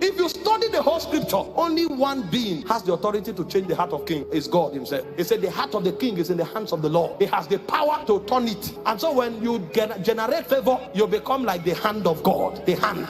If you study the whole scripture, only one being has the authority to change the heart of king. It's God himself. He said the heart of the king is in the hands of the Lord. He has the power to turn it. And so when you generate favor, you become like the hand of God. The hand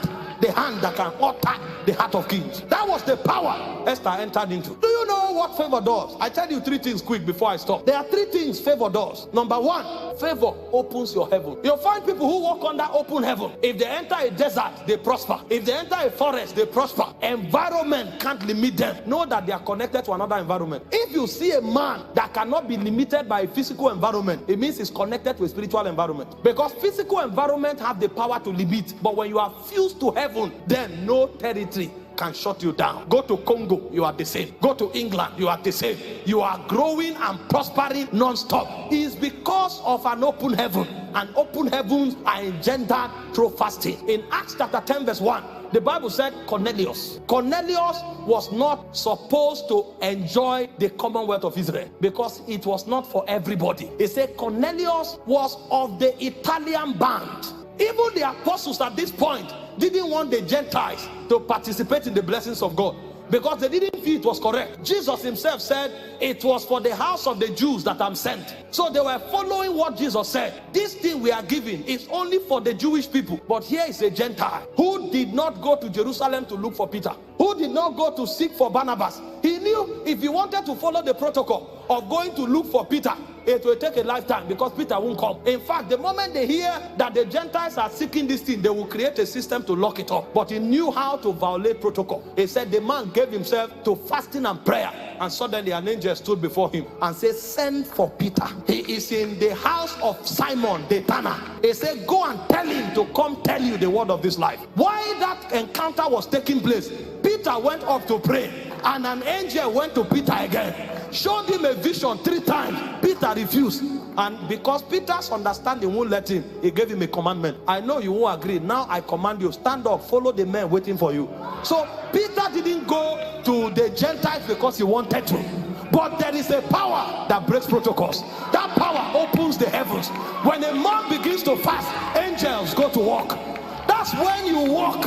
that can alter the heart of kings. That was the power Esther entered into. Do you know what favor does? I tell you 3 things quick before I stop. There are 3 things favor does. Number 1, favor opens your heaven. You'll find people who walk under open heaven. If they enter a desert, they prosper. If they enter a forest, they prosper. Environment can't limit them. Know that they are connected to another environment. If you see a man that cannot be limited by a physical environment, it means he's connected to a spiritual environment. Because physical environment have the power to limit. But when you are fused to heaven, then no territory can shut you down. Go to Congo, you are the same. Go to England, you are the same. You are growing and prospering non-stop. It is because of an open heaven. And open heavens are engendered through fasting. In Acts chapter 10 verse 1, the Bible said Cornelius was not supposed to enjoy the commonwealth of Israel because it was not for everybody. It said Cornelius was of the Italian band. Even the apostles at this point didn't want the Gentiles to participate in the blessings of God because they didn't feel it was correct. Jesus himself said, it was for the house of the Jews that I'm sent. So they were following what Jesus said. This thing we are giving is only for the Jewish people. But here is a Gentile who did not go to Jerusalem to look for Peter, who did not go to seek for Barnabas. He knew if he wanted to follow the protocol of going to look for Peter, it will take a lifetime because Peter won't come. In fact, the moment they hear that the Gentiles are seeking this thing, they will create a system to lock it up. But he knew how to violate protocol. He said the man gave himself to fasting and prayer, and suddenly an angel stood before him and said, send for Peter. He is in the house of Simon the Tanner. He said, go and tell him to come tell you the word of this life. While that encounter was taking place, Peter went up to pray, and an angel went to Peter again, showed him a vision 3 times. Peter refused, and because Peter's understanding won't let him, he gave him a commandment. I know you won't agree. Now I command you, stand up, follow the men waiting for you. So Peter didn't go to the Gentiles because he wanted to, but there is a power that breaks protocols. That power opens the heavens. When a man begins to fast, angels go to work. That's when you walk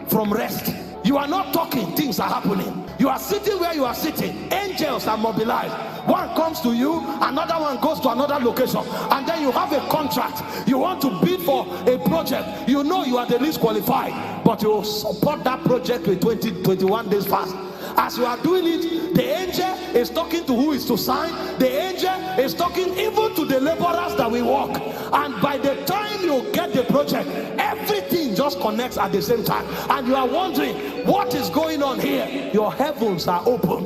from rest. You are not talking, things are happening. You are sitting where you are sitting, angels are mobilized. One comes to you, another one goes to another location, and then you have a contract. You want to bid for a project. You know you are the least qualified, but you support that project with 21 days fast. As you are doing it, the angel is talking to who is to sign. The angel is talking even to the laborers that will work. And by the time you get the project, everything just connects at the same time. And you are wondering, what is going on here? Your heavens are open.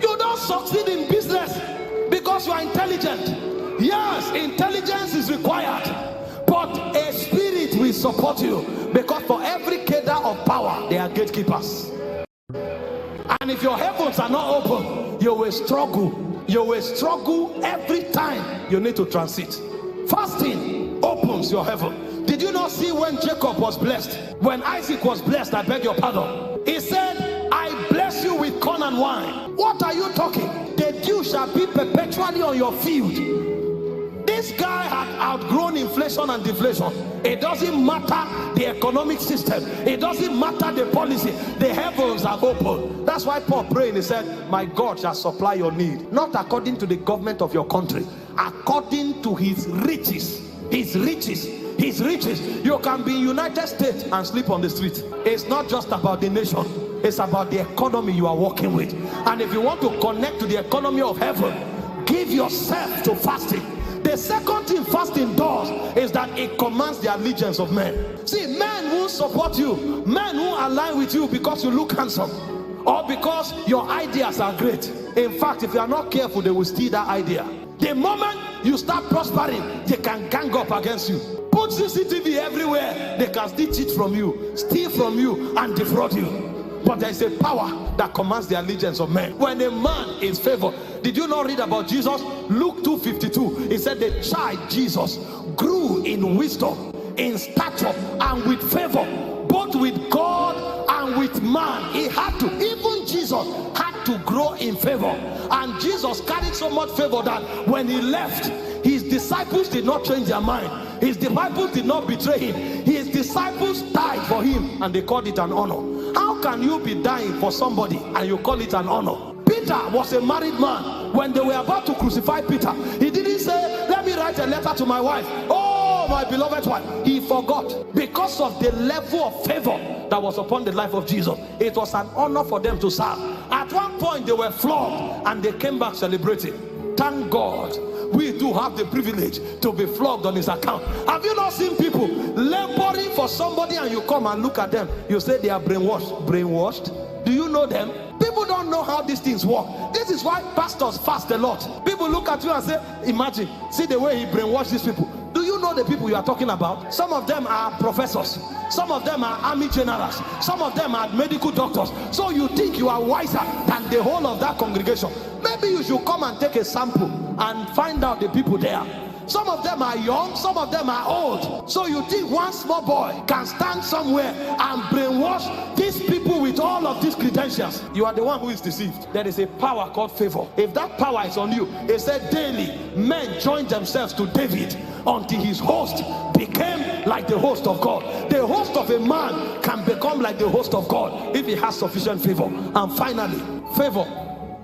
You don't succeed in business because you are intelligent. Yes, intelligence is required, but a spirit will support you, because for every cadre of power, there are gatekeepers. And if your heavens are not open, you will struggle. You will struggle every time you need to transit. Fasting opens your heaven. Did you not see when Jacob was blessed? When Isaac was blessed, I beg your pardon. He said, I bless you with corn and wine. What are you talking? The dew shall be perpetually on your field. This guy had outgrown inflation and deflation. It doesn't matter the economic system. It doesn't matter the policy. The heavens are open. That's why Paul prayed. He said, my God shall supply your need. Not according to the government of your country. According to his riches. His riches. His riches. You can be in United States and sleep on the street. It's not just about the nation. It's about the economy you are working with. And if you want to connect to the economy of heaven, give yourself to fasting. The second thing fasting does is that it commands the allegiance of men. See, men will support you. Men will align with you because you look handsome, or because your ideas are great. In fact, if you are not careful, they will steal that idea. The moment you start prospering, they can gang up against you. Put CCTV everywhere, they can still cheat from you, steal from you, and defraud you. But there is a power that commands the allegiance of men. When a man is favored, did you not read about Jesus? Luke 2:52. He said the child Jesus grew in wisdom, in stature, and with favor, both with God and with man. He had to, even Jesus had to grow in favor. And Jesus carried so much favor that when he left, his disciples did not change their mind. His disciples did not betray him. His disciples died for him, and they called it an honor. How can you be dying for somebody and you call it an honor? Peter was a married man. When they were about to crucify Peter, he didn't say, let me write a letter to my wife. Oh, my beloved wife. He forgot. Because of the level of favor that was upon the life of Jesus, it was an honor for them to serve. At one point they were flogged and they came back celebrating. Thank God we do have the privilege to be flogged on his account. Have you not seen people laboring for somebody and you come and look at them, you say they are brainwashed? Do you know them? People don't know how these things work. This is why pastors fast a lot. People look at you and say, imagine, see the way he brainwashed these people. Do you know the people you are talking about? Some of them are professors, some of them are army generals, some of them are medical doctors. So you think you are wiser than the whole of that congregation. Maybe you should come and take a sample and find out the people there. Some of them are young, some of them are old. So you think one small boy can stand somewhere and brainwash these people with all of these credentials? You are the one who is deceived. There is a power called favor. If that power is on you, it said daily men joined themselves to David until his host became like the host of God. The host of a man can become like the host of God if he has sufficient favor. And finally, favor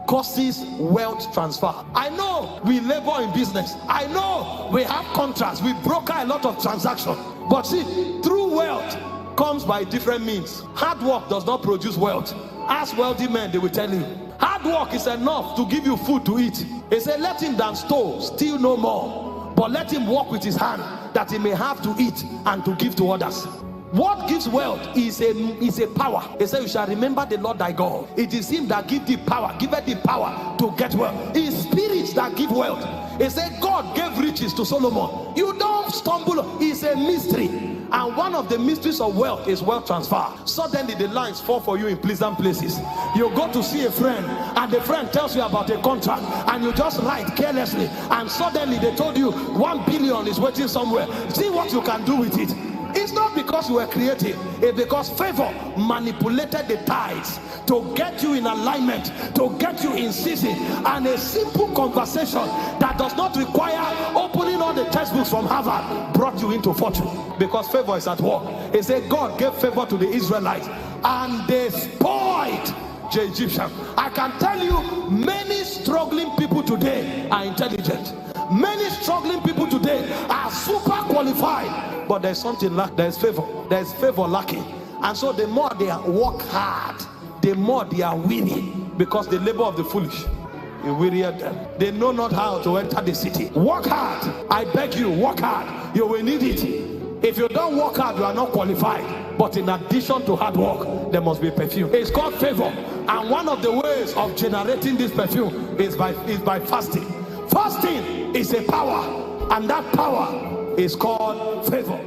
causes wealth transfer. I know we labor in business. I know we have contracts. We broker a lot of transactions. But see, true wealth comes by different means. Hard work does not produce wealth. Ask wealthy men, they will tell you. Hard work is enough to give you food to eat. They say, let him that stole steal no more, but let him work with his hand that he may have to eat and to give to others. What gives wealth is a power. He said, you shall remember the Lord thy God. It is him that gives the power, giveth the power to get wealth. It is spirits that give wealth. He said, God gave riches to Solomon. You don't stumble. It's a mystery. And one of the mysteries of wealth is wealth transfer. Suddenly the lines fall for you in pleasant places. You go to see a friend and the friend tells you about a contract and you just write carelessly and suddenly they told you 1 billion is waiting somewhere. See what you can do with it. It's not because you were creative, it's because favor manipulated the tides to get you in alignment, to get you in season. And a simple conversation that does not require opening all the textbooks from Harvard brought you into fortune, because favor is at work. It said God gave favor to the Israelites and they spoiled the Egyptians. I can tell you, many struggling people today are intelligent. Many struggling people today are super qualified, but there's something like there's favor lacking. And so the more they work hard, the more they are winning, because the labor of the foolish you wearied them. They know not how to enter the city. Work hard. I beg you, work hard. You will need it. If you don't work hard, you are not qualified. But in addition to hard work, there must be perfume. It's called favor. And one of the ways of generating this perfume is by fasting. Fasting is a power, and that power is called favor.